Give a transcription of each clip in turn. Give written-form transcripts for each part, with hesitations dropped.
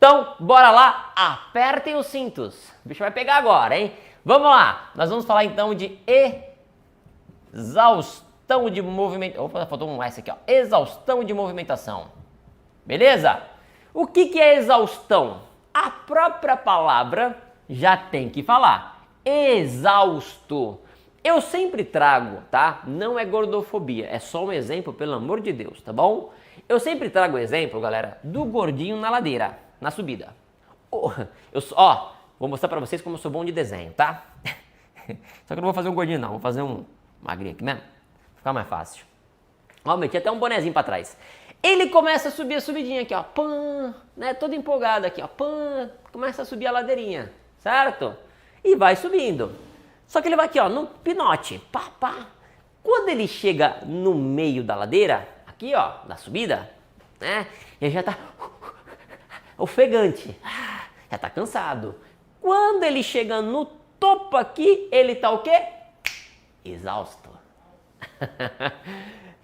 Então, bora lá, apertem os cintos. O bicho vai pegar agora, hein? Vamos lá, nós vamos falar então de exaustão de movimento. Opa, faltou um S aqui, ó. Exaustão de movimentação. Beleza? O que é exaustão? A própria palavra já tem que falar. Exausto. Eu sempre trago, tá? Não é gordofobia, é só um exemplo, pelo amor de Deus, tá bom? Eu sempre trago o exemplo, galera, do gordinho na ladeira, na subida. Vou mostrar pra vocês como eu sou bom de desenho, tá? Só que eu não vou fazer um gordinho não, vou fazer um magrinho aqui mesmo, pra ficar mais fácil. Ó, meti até um bonezinho pra trás. Ele começa a subir a subidinha aqui, ó, pã, né, todo empolgado aqui, ó, pã, começa a subir a ladeirinha, certo? E vai subindo. Só que ele vai aqui, ó, no pinote, pá, pá. Quando ele chega no meio da ladeira, aqui, ó, da subida, né, ele já tá ofegante, já tá cansado. Quando ele chega no topo aqui, ele tá o quê? Exausto.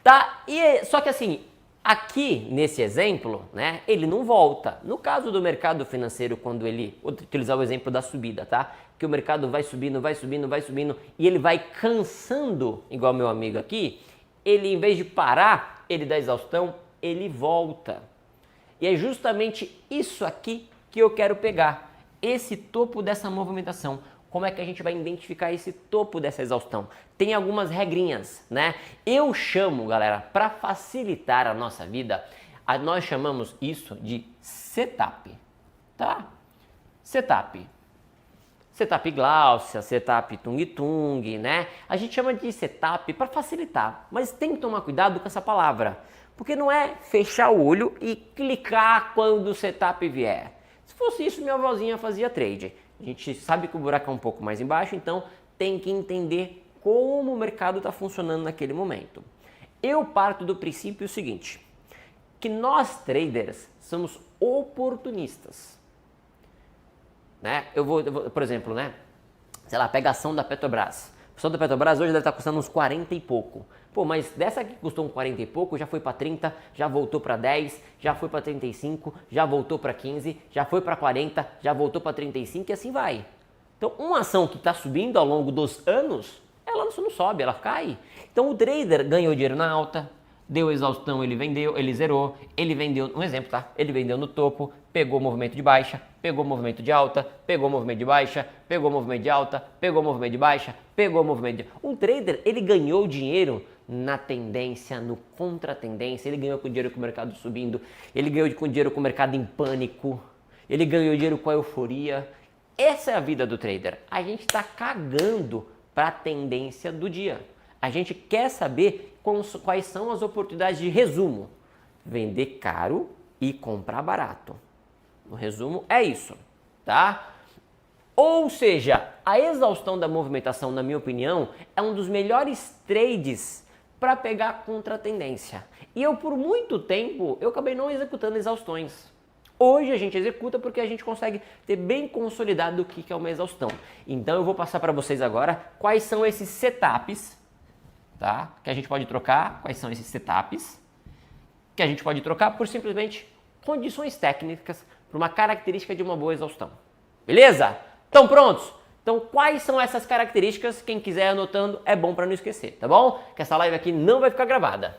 Tá? Só que assim, aqui nesse exemplo, né, ele não volta. No caso do mercado financeiro, quando ele utilizar o exemplo da subida, tá? Que o mercado vai subindo, vai subindo, vai subindo e ele vai cansando, igual meu amigo aqui, ele em vez de parar, ele dá exaustão, ele volta. E é justamente isso aqui que eu quero pegar. Esse topo dessa movimentação. Como é que a gente vai identificar esse topo dessa exaustão? Tem algumas regrinhas, né? Eu chamo, galera, para facilitar a nossa vida, nós chamamos isso de setup, tá? Setup. Setup Gláucia, setup Tung Tung, né? A gente chama de setup para facilitar, mas tem que tomar cuidado com essa palavra, porque não é fechar o olho e clicar quando o setup vier. Se fosse isso, minha avózinha fazia trade. A gente sabe que o buraco é um pouco mais embaixo, então tem que entender como o mercado está funcionando naquele momento. Eu parto do princípio seguinte, que nós traders somos oportunistas. Né? Eu vou, por exemplo, né? Sei lá, pega a ação da Petrobras. A ação da Petrobras hoje deve estar custando uns 40 e pouco. Pô, mas dessa que custou uns 40 e pouco, já foi para 30, já voltou para 10, já foi para 35, já voltou para 15, já foi para 40, já voltou para 35 e assim vai. Então, uma ação que está subindo ao longo dos anos, ela não sobe, ela cai. Então, o trader ganhou dinheiro na alta, deu exaustão, ele vendeu, ele zerou, ele vendeu, um exemplo, tá? Ele vendeu no topo, pegou o movimento de baixa, pegou o movimento de alta, pegou o movimento de baixa, pegou o movimento de alta, pegou o movimento de baixa, pegou o movimento de... Um trader, ele ganhou dinheiro na tendência, no contra-tendência, ele ganhou com dinheiro com o mercado subindo, ele ganhou com dinheiro com o mercado em pânico, ele ganhou dinheiro com a euforia. Essa é a vida do trader. A gente está cagando para a tendência do dia. A gente quer saber quais são as oportunidades de resumo. Vender caro e comprar barato. No resumo é isso, tá? Ou seja, a exaustão da movimentação, na minha opinião, é um dos melhores trades para pegar contra a tendência. E eu, por muito tempo, eu acabei não executando exaustões. Hoje a gente executa porque a gente consegue ter bem consolidado o que é uma exaustão. Então eu vou passar para vocês agora quais são esses setups, tá? Que a gente pode trocar, quais são esses setups que a gente pode trocar por simplesmente condições técnicas para uma característica de uma boa exaustão. Beleza? Estão prontos? Então, quais são essas características? Quem quiser anotando, é bom para não esquecer, tá bom? Que essa live aqui não vai ficar gravada.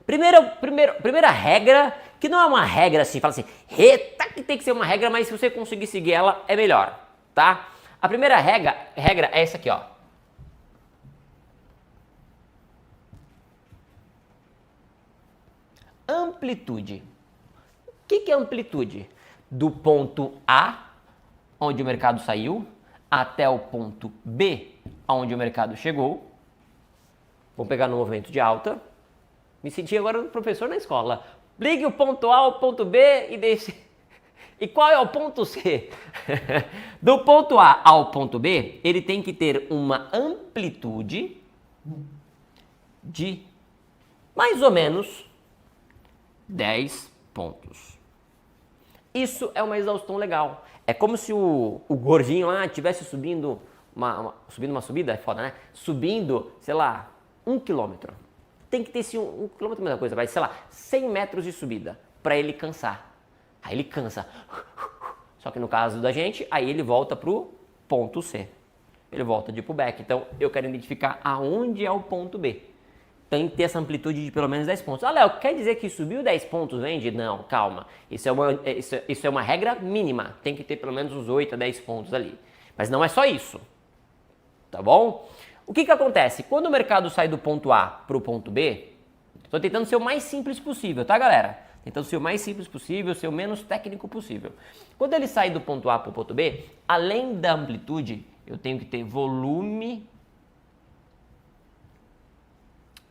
Primeira regra, que não é uma regra assim, fala assim, eita, que tem que ser uma regra, mas se você conseguir seguir ela, é melhor, tá? A primeira regra é essa aqui, ó. Amplitude. O que é amplitude? Do ponto A, onde o mercado saiu, até o ponto B, onde o mercado chegou. Vou pegar no movimento de alta. Me senti agora um professor na escola. Ligue o ponto A ao ponto B e deixe... E qual é o ponto C? Do ponto A ao ponto B, ele tem que ter uma amplitude de mais ou menos 10 pontos. Isso é uma exaustão legal. É como se o gordinho lá estivesse subindo uma subida, é foda, né? Subindo, sei lá, 1 quilômetro. Tem que ter esse 1 quilômetro, mesma coisa, vai, sei lá, 100 metros de subida para ele cansar. Aí ele cansa. Só que no caso da gente, aí ele volta pro ponto C. Ele volta de pullback. Então, eu quero identificar aonde é o ponto B. Tem que ter essa amplitude de pelo menos 10 pontos. Ah, Léo, quer dizer que subiu 10 pontos, vende? Não, calma. Isso é uma regra mínima. Tem que ter pelo menos uns 8 a 10 pontos ali. Mas não é só isso. Tá bom? O que acontece? Quando o mercado sai do ponto A para o ponto B, estou tentando ser o mais simples possível, tá, galera? Tentando ser o mais simples possível, ser o menos técnico possível. Quando ele sai do ponto A para o ponto B, além da amplitude, eu tenho que ter volume.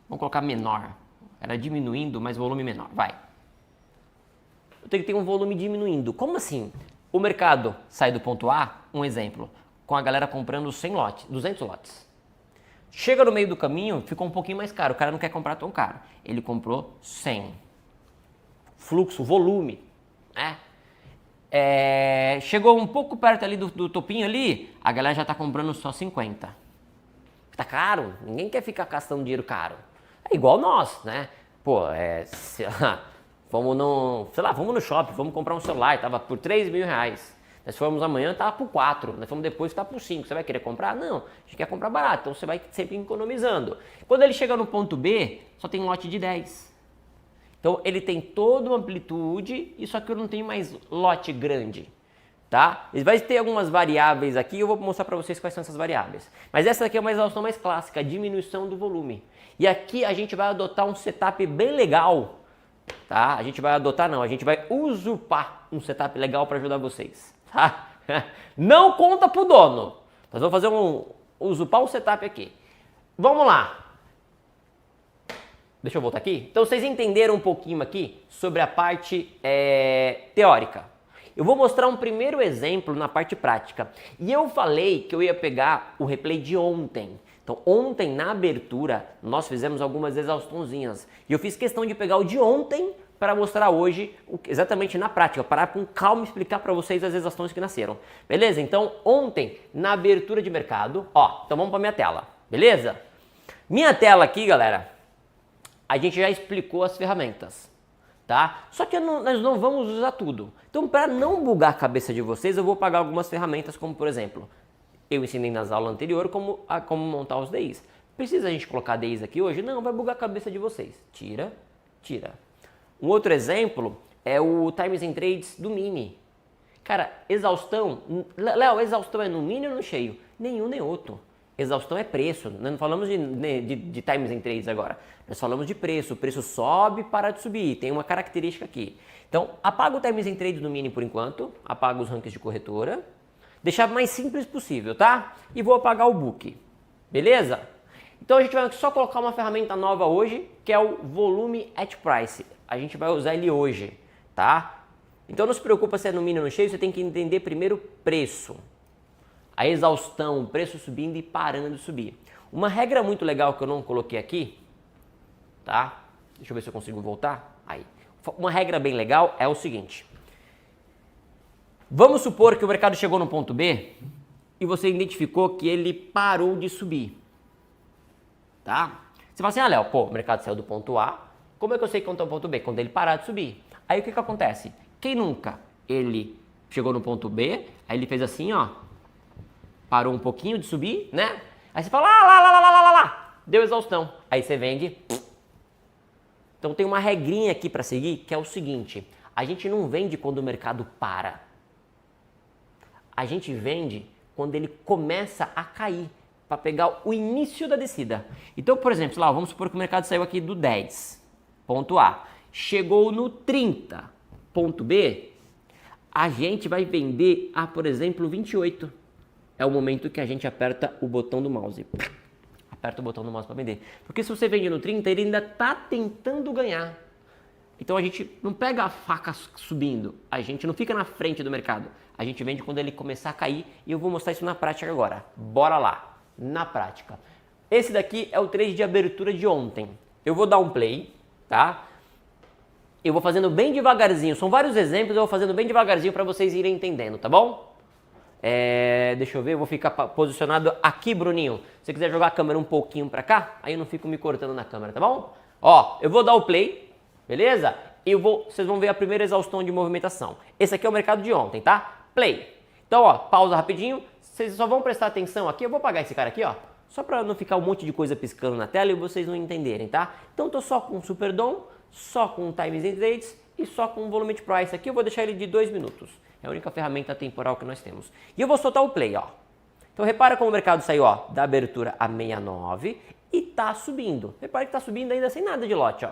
Vamos colocar menor. Era diminuindo, mas volume menor. Vai. Eu tenho que ter um volume diminuindo. Como assim? O mercado sai do ponto A, um exemplo, com a galera comprando 100 lotes, 200 lotes. Chega no meio do caminho, ficou um pouquinho mais caro. O cara não quer comprar tão caro. Ele comprou 100. Fluxo, volume, né? Chegou um pouco perto ali do topinho ali, a galera já tá comprando só 50. Tá caro, ninguém quer ficar gastando dinheiro caro. É igual nós, né? Pô, vamos no shopping, vamos comprar um celular, tava por 3 mil reais. Nós fomos amanhã, tava por 4, nós fomos depois, tá por 5. Você vai querer comprar? Não, a gente quer comprar barato, então você vai sempre economizando. Quando ele chega no ponto B, só tem um lote de 10. Então ele tem toda uma amplitude, e só que eu não tenho mais lote grande, tá? Ele vai ter algumas variáveis aqui, eu vou mostrar para vocês quais são essas variáveis. Mas essa aqui é uma exaustão mais clássica, a diminuição do volume. E aqui a gente vai adotar um setup bem legal, tá? A gente vai usurpar um setup legal para ajudar vocês, tá? Não conta pro dono. Nós vamos fazer usurpar um setup aqui. Vamos lá. Deixa eu voltar aqui. Então vocês entenderam um pouquinho aqui sobre a parte teórica. Eu vou mostrar um primeiro exemplo na parte prática. E eu falei que eu ia pegar o replay de ontem. Então ontem na abertura nós fizemos algumas exaustãozinhas. E eu fiz questão de pegar o de ontem para mostrar hoje exatamente na prática. Parar com calma e explicar para vocês as exaustões que nasceram. Beleza? Então ontem na abertura de mercado, então vamos para minha tela. Beleza? Minha tela aqui, galera. A gente já explicou as ferramentas, tá? Só que nós não vamos usar tudo. Então, para não bugar a cabeça de vocês, eu vou pagar algumas ferramentas, como por exemplo, eu ensinei nas aulas anteriores como montar os DIs. Precisa a gente colocar DIs aqui hoje? Não, vai bugar a cabeça de vocês. Tira. Um outro exemplo é o Times and Trades do Mini. Cara, exaustão... Léo, exaustão é no Mini ou no cheio? Nenhum nem outro. Exaustão é preço, nós não falamos de times and trades agora, nós falamos de preço, o preço sobe, para de subir, tem uma característica aqui. Então, apaga o times and trades no mini por enquanto, apaga os rankings de corretora, deixar mais simples possível, tá? E vou apagar o book, beleza? Então a gente vai só colocar uma ferramenta nova hoje, que é o Volume at Price, a gente vai usar ele hoje, tá? Então não se preocupa se é no mini ou no cheio, você tem que entender primeiro preço. A exaustão, o preço subindo e parando de subir. Uma regra muito legal que eu não coloquei aqui, tá? Deixa eu ver se eu consigo voltar. Aí. Uma regra bem legal é o seguinte. Vamos supor que o mercado chegou no ponto B e você identificou que ele parou de subir, tá? Você fala assim, Léo, o mercado saiu do ponto A, como é que eu sei quanto é o ponto B? Quando ele parar de subir. Aí o que acontece? Quem nunca? Ele chegou no ponto B, aí ele fez assim, parou um pouquinho de subir, né? Aí você fala, lá, deu exaustão. Aí você vende. Então tem uma regrinha aqui para seguir, que é o seguinte, a gente não vende quando o mercado para. A gente vende quando ele começa a cair, para pegar o início da descida. Então, por exemplo, vamos supor que o mercado saiu aqui do 10, ponto A, chegou no 30, ponto B, a gente vai vender a, por exemplo, 28. É o momento que a gente aperta o botão do mouse. Aperta o botão do mouse para vender. Porque se você vende no 30, ele ainda está tentando ganhar. Então a gente não pega a faca subindo, a gente não fica na frente do mercado. A gente vende quando ele começar a cair e eu vou mostrar isso na prática agora. Bora lá, na prática. Esse daqui é o trade de abertura de ontem. Eu vou dar um play, tá? Eu vou fazendo bem devagarzinho, são vários exemplos, eu vou fazendo bem devagarzinho para vocês irem entendendo, tá bom? Deixa eu ver, eu vou ficar posicionado aqui, Bruninho. Se você quiser jogar a câmera um pouquinho pra cá, aí eu não fico me cortando na câmera, tá bom? Eu vou dar o play, beleza? vocês vão ver a primeira exaustão de movimentação. Esse aqui é o mercado de ontem, tá? Play. Então, ó, pausa rapidinho. Vocês só vão prestar atenção aqui. Eu vou apagar esse cara aqui, ó. Só para não ficar um monte de coisa piscando na tela e vocês não entenderem, tá? Então, tô só com o Superdom, só com o Times and Trades e só com o Volume Price aqui. Eu vou deixar ele de 2 minutos. É a única ferramenta temporal que nós temos. E eu vou soltar o play, ó. Então, repara como o mercado saiu, ó, da abertura a 69 e tá subindo. Repara que tá subindo ainda sem nada de lote, ó.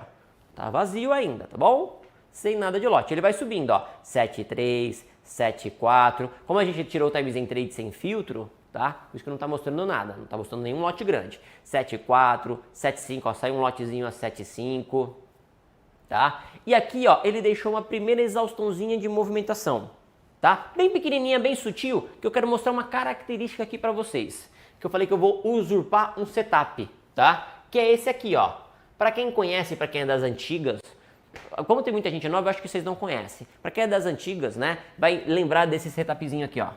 Tá vazio ainda, tá bom? Sem nada de lote. Ele vai subindo, ó. 7,3, 7,4. Como a gente tirou o Times and Trade sem filtro, tá? Por isso que não tá mostrando nada. Não tá mostrando nenhum lote grande. 7,4, 7,5, ó. Saiu um lotezinho a 7,5, tá? E aqui, ó, ele deixou uma primeira exaustãozinha de movimentação, tá? Bem pequenininha, bem sutil, que eu quero mostrar uma característica aqui pra vocês. Que eu falei que eu vou usurpar um setup, tá? Que é esse aqui, ó. Para quem conhece, para quem é das antigas, como tem muita gente nova, eu acho que vocês não conhecem. Para quem é das antigas, né, vai lembrar desse setupzinho aqui, ó.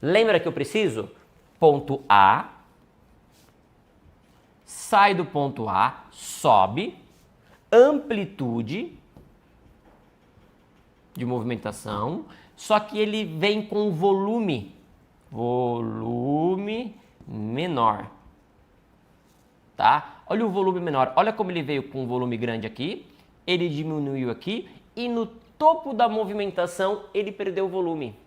Lembra que eu preciso? Ponto A, sai do ponto A, sobe, amplitude de movimentação, só que ele vem com volume menor, tá? Olha o volume menor, olha como ele veio com um volume grande aqui, ele diminuiu aqui e no topo da movimentação ele perdeu o volume.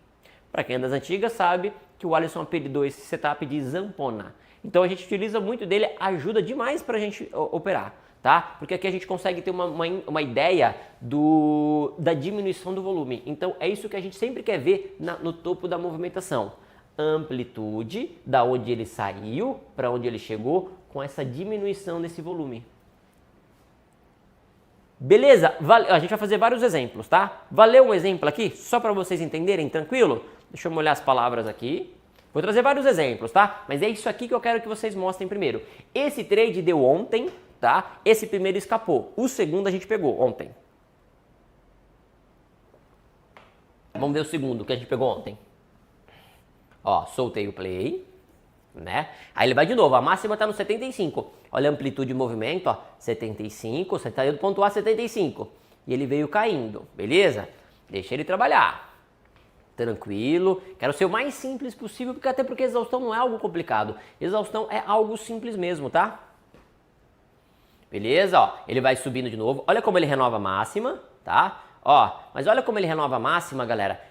Para quem é das antigas sabe que o Alisson apelidou esse setup de zampona. Então a gente utiliza muito dele, ajuda demais para a gente operar, tá? Porque aqui a gente consegue ter uma ideia da diminuição do volume. Então é isso que a gente sempre quer ver no topo da movimentação. Amplitude, da onde ele saiu para onde ele chegou, com essa diminuição desse volume. Beleza? A gente vai fazer vários exemplos, tá? Valeu um exemplo aqui? Só para vocês entenderem, tranquilo? Deixa eu molhar as palavras aqui. Vou trazer vários exemplos, tá? Mas é isso aqui que eu quero que vocês mostrem primeiro. Esse trade deu ontem, tá? Esse primeiro escapou. O segundo a gente pegou ontem. Vamos ver o segundo que a gente pegou ontem. Ó, soltei o play, né? Aí ele vai de novo, a máxima tá no 75. Olha a amplitude de movimento, ó, 75, você saiu do ponto A 75. E ele veio caindo, beleza? Deixa ele trabalhar. Tranquilo. Quero ser o mais simples possível, até porque exaustão não é algo complicado. Exaustão é algo simples mesmo, tá? Beleza, ó. Ele vai subindo de novo. Olha como ele renova a máxima, tá? Ó, mas olha como ele renova a máxima, galera.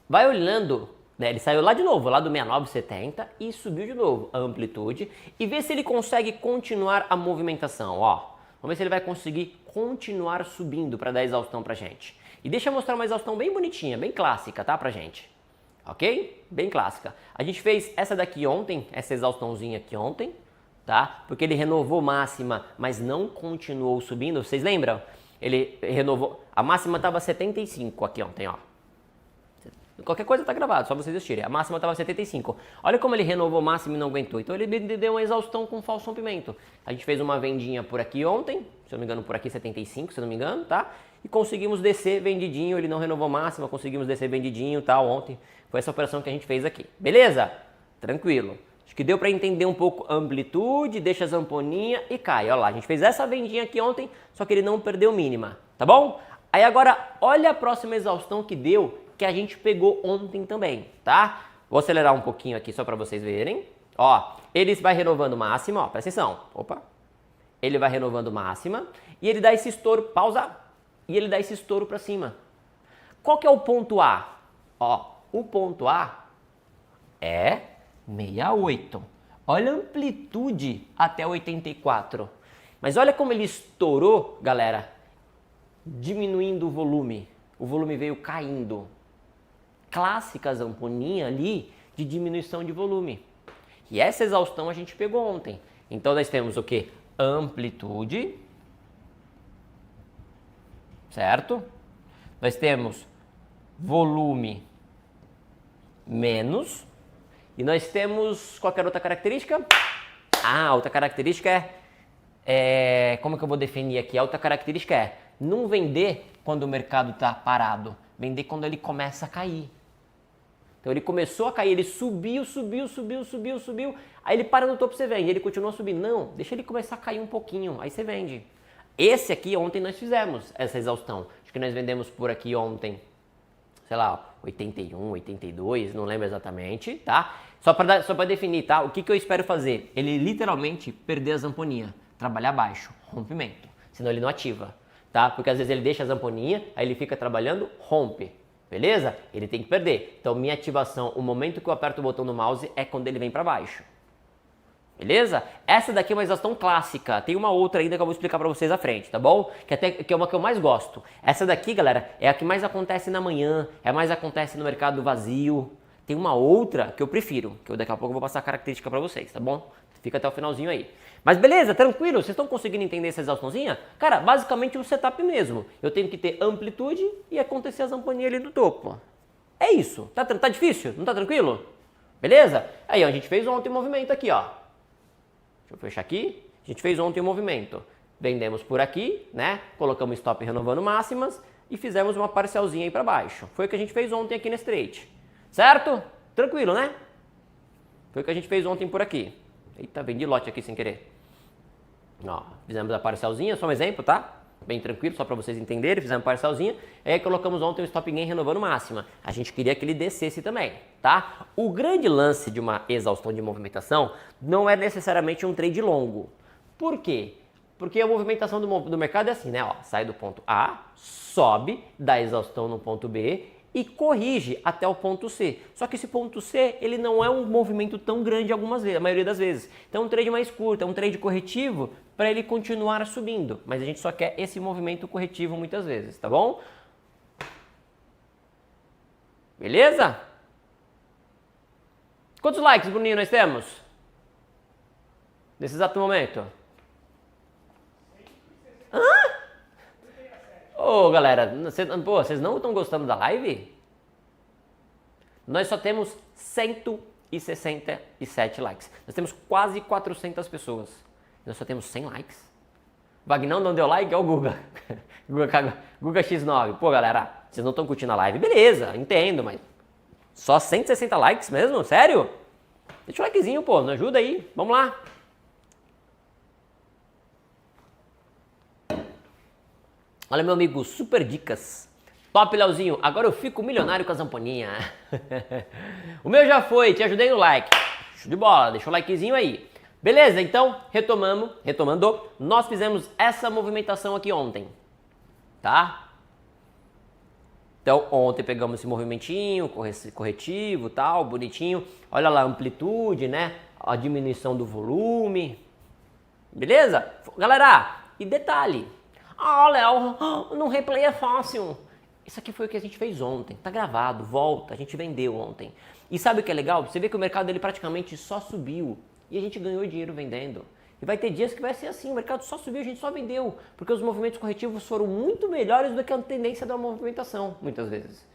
Vai olhando, né? Ele saiu lá de novo, lá do 69,70 e subiu de novo a amplitude. E vê se ele consegue continuar a movimentação, ó. Vamos ver se ele vai conseguir continuar subindo para dar exaustão pra gente. E deixa eu mostrar uma exaustão bem bonitinha, bem clássica, tá, pra gente. Ok? Bem clássica. A gente fez essa daqui ontem, essa exaustãozinha aqui ontem, tá? Porque ele renovou máxima, mas não continuou subindo. Vocês lembram? Ele renovou... A máxima estava 75 aqui ontem, ó. Qualquer coisa tá gravado, só vocês assistirem. A máxima estava 75. Olha como ele renovou máximo e não aguentou. Então ele deu uma exaustão com falso rompimento. A gente fez uma vendinha por aqui ontem, se eu não me engano por aqui 75, se eu não me engano, tá? E conseguimos descer vendidinho, ele não renovou máxima, conseguimos descer vendidinho, tá? Ontem foi essa operação que a gente fez aqui. Beleza? Tranquilo. Acho que deu para entender um pouco a amplitude, deixa a zamponinha e cai. Olha lá, a gente fez essa vendinha aqui ontem, só que ele não perdeu mínima, tá bom? Aí agora, olha a próxima exaustão que deu, que a gente pegou ontem também, tá? Vou acelerar um pouquinho aqui só para vocês verem. Ó, ele vai renovando máxima, ó, presta atenção. Opa. Ele vai renovando máxima e ele dá esse estouro, pausa, e ele dá esse estouro para cima. Qual que é o ponto A? Ó, o ponto A é 68. Olha a amplitude até 84. Mas olha como ele estourou, galera, diminuindo o volume. O volume veio caindo. Clássica zamponinha ali de diminuição de volume. E essa exaustão a gente pegou ontem. Então nós temos o que? Amplitude, certo? Nós temos volume menos e nós temos qualquer outra característica? Ah, outra característica como que eu vou definir aqui? A outra característica é não vender quando o mercado está parado, vender quando ele começa a cair. Então ele começou a cair, ele subiu, aí ele para no topo, você vende, ele continua subindo. Não, deixa ele começar a cair um pouquinho, aí você vende. Esse aqui ontem nós fizemos essa exaustão. Acho que nós vendemos por aqui ontem, sei lá, 81, 82, não lembro exatamente, tá? Só para definir, tá? O que eu espero fazer? Ele literalmente perder a zamponinha, trabalhar baixo, rompimento, senão ele não ativa, tá? Porque às vezes ele deixa a zamponinha, aí ele fica trabalhando, rompe, beleza? Ele tem que perder. Então minha ativação, o momento que eu aperto o botão do mouse é quando ele vem para baixo. Beleza? Essa daqui é uma exaustão clássica. Tem uma outra ainda que eu vou explicar pra vocês à frente, tá bom? Que é uma que eu mais gosto. Essa daqui, galera, é a que mais acontece na manhã, é a mais acontece no mercado vazio. Tem uma outra que eu prefiro, que eu daqui a pouco eu vou passar a característica pra vocês, tá bom? Fica até o finalzinho aí. Mas beleza, tranquilo? Vocês estão conseguindo entender essa exaustãozinha? Cara, basicamente um setup mesmo. Eu tenho que ter amplitude e acontecer a zamponinha ali no topo. É isso. Tá difícil? Não tá tranquilo? Beleza? Aí, ó, a gente fez ontem um movimento aqui, ó. Deixa eu fechar aqui. A gente fez ontem um movimento. Vendemos por aqui, né? Colocamos stop renovando máximas e fizemos uma parcialzinha aí para baixo. Foi o que a gente fez ontem aqui nesse trade. Certo? Tranquilo, né? Foi o que a gente fez ontem por aqui. Eita, vendi lote aqui sem querer. Ó, fizemos a parcialzinha, só um exemplo, tá? Bem tranquilo, só para vocês entenderem, fizemos parcialzinha. Aí colocamos ontem um stop gain renovando máxima. A gente queria que ele descesse também, tá? O grande lance de uma exaustão de movimentação não é necessariamente um trade longo. Por quê? Porque a movimentação do mercado é assim, né? Ó, sai do ponto A, sobe, dá exaustão no ponto B e corrige até o ponto C. Só que esse ponto C, ele não é um movimento tão grande algumas vezes, a maioria das vezes. Então é um trade mais curto, é um trade corretivo para ele continuar subindo. Mas a gente só quer esse movimento corretivo muitas vezes, tá bom? Beleza? Quantos likes, Bruninho, nós temos? Nesse exato momento? Hã? Ô, galera, vocês não estão gostando da live? Nós só temos 167 likes. Nós temos quase 400 pessoas. Nós só temos 100 likes. Vagnão não deu like, é o Guga. Guga X9. Pô, galera, vocês não estão curtindo a live? Beleza, entendo, mas só 160 likes mesmo? Sério? Deixa o likezinho, pô, me ajuda aí. Vamos lá. Olha, meu amigo, super dicas. Top, Leozinho. Agora eu fico milionário com a zamponinha. O meu já foi, te ajudei no like. Show de bola, deixa o likezinho aí. Beleza, então, retomando, nós fizemos essa movimentação aqui ontem, tá? Então, ontem pegamos esse movimentinho, corretivo, tal, bonitinho. Olha lá a amplitude, né? A diminuição do volume. Beleza? Galera, e detalhe. Léo, no replay é fácil. Isso aqui foi o que a gente fez ontem. Tá gravado, volta, a gente vendeu ontem. E sabe o que é legal? Você vê que o mercado ele praticamente só subiu. E a gente ganhou dinheiro vendendo. E vai ter dias que vai ser assim, o mercado só subiu, a gente só vendeu. Porque os movimentos corretivos foram muito melhores do que a tendência da movimentação, muitas vezes.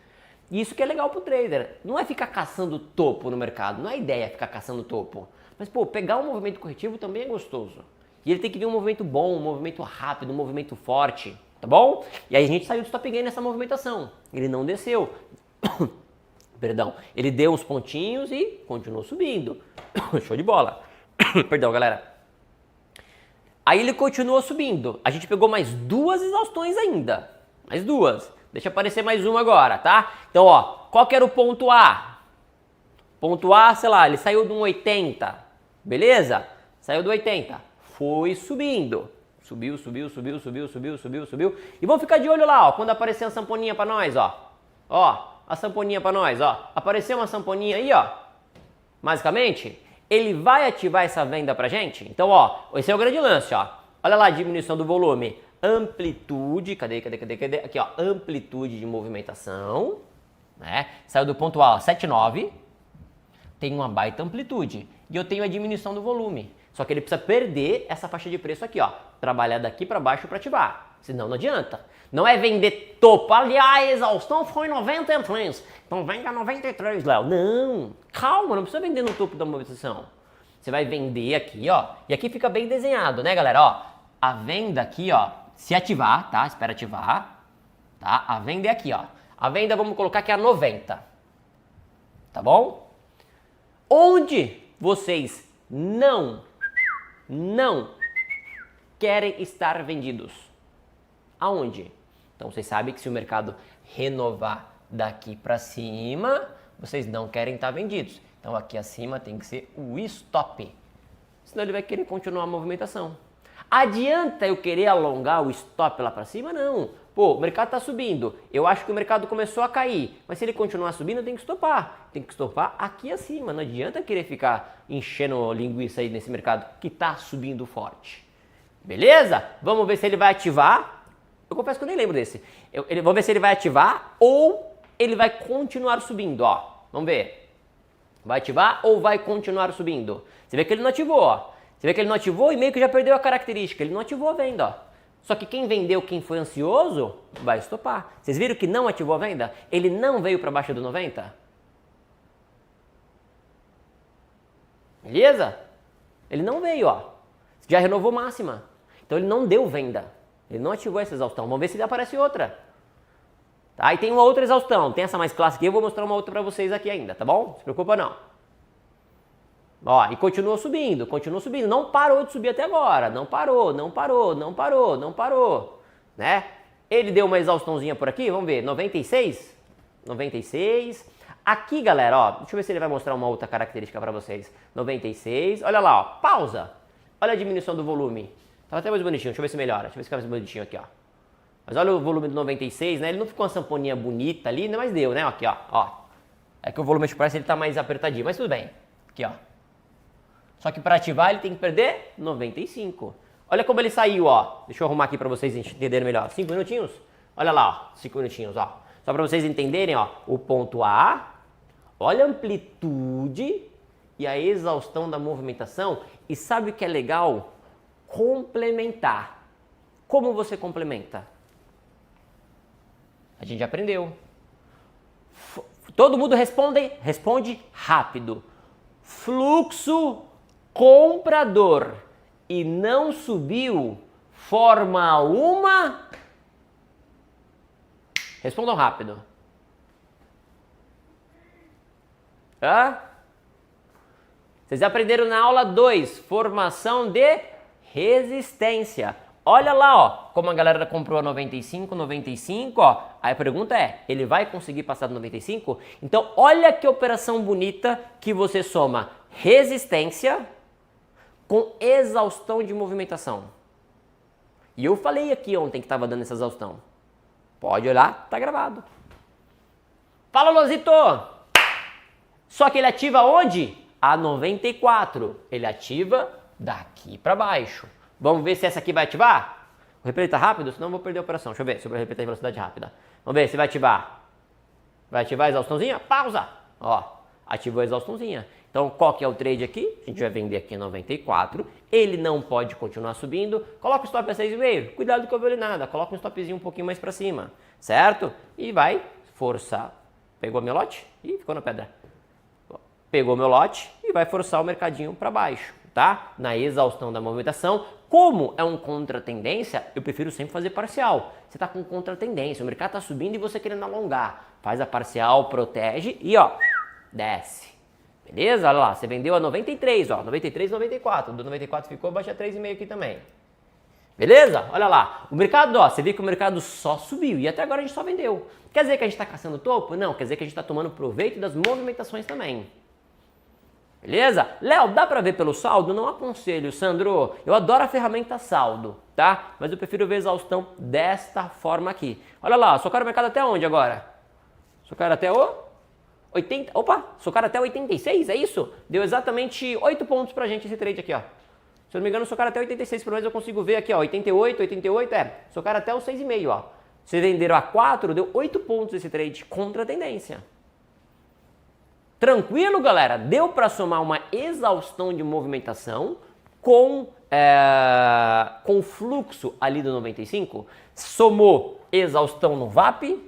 E isso que é legal pro trader. Não é ficar caçando topo no mercado, não é ideia ficar caçando topo. Mas, pô, pegar um movimento corretivo também é gostoso. E ele tem que vir um movimento bom, um movimento rápido, um movimento forte, tá bom? E aí a gente saiu do stop gain nessa movimentação. Ele não desceu. Perdão. Ele deu uns pontinhos e continuou subindo. Show de bola. Perdão, galera. Aí ele continuou subindo. A gente pegou mais duas exaustões ainda. Mais duas. Deixa aparecer mais uma agora, tá? Então, ó, qual que era o ponto A? Ponto A, sei lá, ele saiu de um 80. Beleza? Saiu do 80. Foi subindo. Subiu. E vamos ficar de olho lá, ó, quando aparecer a samponinha pra nós, ó. Ó, a samponinha pra nós, ó. Apareceu uma samponinha aí, ó. Basicamente, ele vai ativar essa venda pra gente. Então, ó, esse é o grande lance, ó. Olha lá a diminuição do volume. Amplitude, cadê? Aqui, ó, amplitude de movimentação, né? Saiu do ponto A, ó, 7,9. Tem uma baita amplitude. E eu tenho a diminuição do volume. Só que ele precisa perder essa faixa de preço aqui, ó. Trabalhar daqui para baixo para ativar. Senão não adianta. Não é vender topo. Aliás, a exaustão foi 93. Então vende a 93, Léo. Não. Calma, não precisa vender no topo da movimentação. Você vai vender aqui, ó. E aqui fica bem desenhado, né, galera? Ó, a venda aqui, ó. Se ativar, tá? Espera ativar. Tá? A venda é aqui, ó. A venda, vamos colocar que é a 90. Tá bom? Onde vocês não querem estar vendidos. aonde? Então vocês sabem que se o mercado renovar daqui para cima, vocês não querem estar vendidos. Então aqui acima tem que ser o stop. Senão ele vai querer continuar a movimentação. Adianta eu querer alongar o stop lá para cima? Não. Pô, o mercado está subindo. Eu acho que o mercado começou a cair. Mas se ele continuar subindo, eu tenho que estopar. Tem que estopar aqui acima. Não adianta querer ficar enchendo linguiça aí nesse mercado que está subindo forte. Beleza? Vamos ver se ele vai ativar. Eu confesso que eu nem lembro desse. Vamos ver se ele vai ativar ou ele vai continuar subindo. Ó, vamos ver. Vai ativar ou vai continuar subindo? Você vê que ele não ativou, ó. Você vê que ele não ativou e meio que já perdeu a característica. Ele não ativou a venda, ó. Só que quem vendeu, quem foi ansioso, vai estopar. Vocês viram que não ativou a venda? Ele não veio para baixo do 90? Beleza? Ele não veio, ó. Já renovou máxima. Então ele não deu venda. Ele não ativou essa exaustão. Vamos ver se aparece outra. Tá? E tem uma outra exaustão. Tem essa mais clássica aqui. Eu vou mostrar uma outra para vocês aqui ainda, tá bom? Não se preocupa não. Ó, e continuou subindo, não parou de subir até agora, não parou, né? Ele deu uma exaustãozinha por aqui, vamos ver, 96, aqui galera, ó, deixa eu ver se ele vai mostrar uma outra característica para vocês, 96, olha lá, ó, pausa, olha a diminuição do volume, tava até mais bonitinho, deixa eu ver se melhora, deixa eu ver se fica mais bonitinho aqui, ó, mas olha o volume do 96, né, ele não ficou uma samponinha bonita ali, mas deu, né, aqui, ó, é que o volume parece que ele tá mais apertadinho, mas tudo bem, aqui, ó. Só que para ativar ele tem que perder 95. Olha como ele saiu, ó. Deixa eu arrumar aqui para vocês entenderem melhor. 5 minutinhos? Olha lá, ó. 5 minutinhos, ó. Só para vocês entenderem, ó. O ponto A, olha a amplitude e a exaustão da movimentação. E sabe o que é legal? Complementar. Como você complementa? A gente já aprendeu. Todo mundo responde rápido. Fluxo comprador e não subiu, forma uma... Respondam rápido. Vocês aprenderam na aula 2, formação de resistência. Olha lá, ó, como a galera comprou a 95, ó. Aí a pergunta é, ele vai conseguir passar do 95? Então, olha que operação bonita que você soma resistência com exaustão de movimentação. E eu falei aqui ontem que estava dando essa exaustão. Pode olhar, tá gravado. Fala, Lozito! Só que ele ativa onde? A 94. Ele ativa daqui para baixo. Vamos ver se essa aqui vai ativar? O replay tá rápido, senão eu vou perder a operação. Deixa eu ver se o replay tá em velocidade rápida. Vamos ver se vai ativar. Vai ativar a exaustãozinha? Pausa! Ó, ativou a exaustãozinha. Então, qual que é o trade aqui? A gente vai vender aqui em 94. Ele não pode continuar subindo. Coloca o stop a 6,5. Cuidado que eu vou nada. Coloca um stopzinho um pouquinho mais para cima. Certo? E vai forçar. Pegou meu lote? Ih, ficou na pedra. Pegou meu lote e vai forçar o mercadinho para baixo. Tá? Na exaustão da movimentação. Como é um contra-tendência, eu prefiro sempre fazer parcial. Você está com contra-tendência. O mercado está subindo e você querendo alongar. Faz a parcial, protege e ó, desce. Beleza? Olha lá, você vendeu a 93, ó, 93, 94. Do 94 ficou, baixa 3,5 aqui também. Beleza? Olha lá. O mercado, ó, você vê que o mercado só subiu e até agora a gente só vendeu. Quer dizer que a gente está caçando topo? Não, quer dizer que a gente está tomando proveito das movimentações também. Beleza? Léo, dá para ver pelo saldo? Não aconselho, Sandro. Eu adoro a ferramenta saldo, tá? Mas eu prefiro ver a exaustão desta forma aqui. Olha lá, socaram o mercado até onde agora? Socaram até o 80, opa, socaram até 86, é isso? Deu exatamente 8 pontos pra gente esse trade aqui, ó. Se eu não me engano, socaram até 86, pelo menos eu consigo ver aqui, ó, 88, socaram até os 6,5, ó. Vocês venderam a 4, deu 8 pontos esse trade contra a tendência. Tranquilo, galera? Deu para somar uma exaustão de movimentação com fluxo ali do 95, somou exaustão no VAP,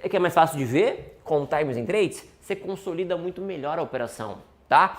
que é mais fácil de ver, com times and trades, você consolida muito melhor a operação, tá?